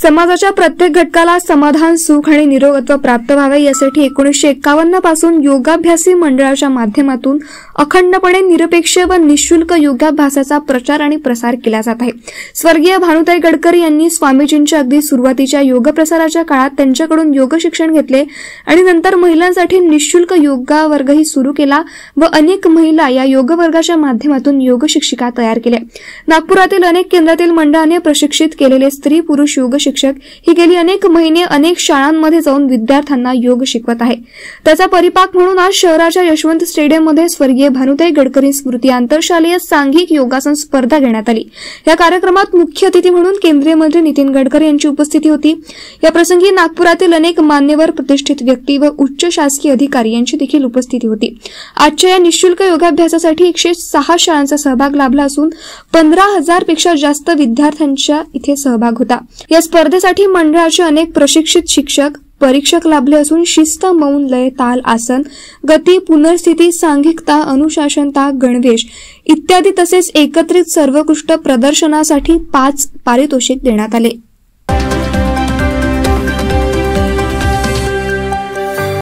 समाजाच्या प्रत्येक घटकाला समाधान, सुख आणि निरोगत्व प्राप्त व्हावे यासाठी 1951 पासून योगाभ्यासी मंडळाच्या माध्यमातून अखंडपणे निरपेक्ष व निःशुल्क योगाभ्यासाचा प्रचार आणि प्रसार केला जात आहे। स्वर्गीय भानुताई गडकरी यांनी स्वामीजींच्या अगदी सुरुवातीच्या योग प्रसाराच्या काळात त्यांच्याकडून योग शिक्षण घेतले आणि नंतर महिलांसाठी निःशुल्क योगा वर्गही सुरू केला व अनेक महिला या योग वर्गाच्या माध्यमातून योग शिक्षिका तयार केल्या। नागपुरातील अनेक केंद्रातील मंडळाने प्रशिक्षित केलेले स्त्री पुरुष योग शिक्षक ही गेली अनेक महिने अनेक शाळांमध्ये जाऊन विद्यार्थ्यांना योग शिकवत आहे। त्याचा परिपाक म्हणून आज शहराच्या यशवंत स्टेडियममध्ये स्वर्गीय भानुताई गडकरी स्मृती आंतरशालेय सांघिक योगासन स्पर्धा घेण्यात आली। या कार्यक्रमात मुख्य अतिथी म्हणून केंद्रीय मंत्री नितीन गडकरी यांची उपस्थिती होती। या प्रसंगी नागपुरातील अनेक मान्यवर, प्रतिष्ठित व्यक्ती व उच्च शासकीय अधिकारी यांची देखील उपस्थिती होती। आजच्या या निःशुल्क योगाभ्यासासाठी 106 शाळांचा सहभाग लाभला असून 15,000 पेक्षा जास्त विद्यार्थ्यांचा इथे सहभाग होता। या स्पर्धेसाठी मंडळाचे अनेक प्रशिक्षित शिक्षक, परीक्षक लाभले असून शिस्त, मौन, लय, ताल, आसन, गती, पुनर्स्थिती, सांघिकता, अनुशासनता, गणवेश इत्यादी तसेच एकत्रित सर्वोत्कृष्ट प्रदर्शनासाठी 5 पारितोषिक देण्यात आले।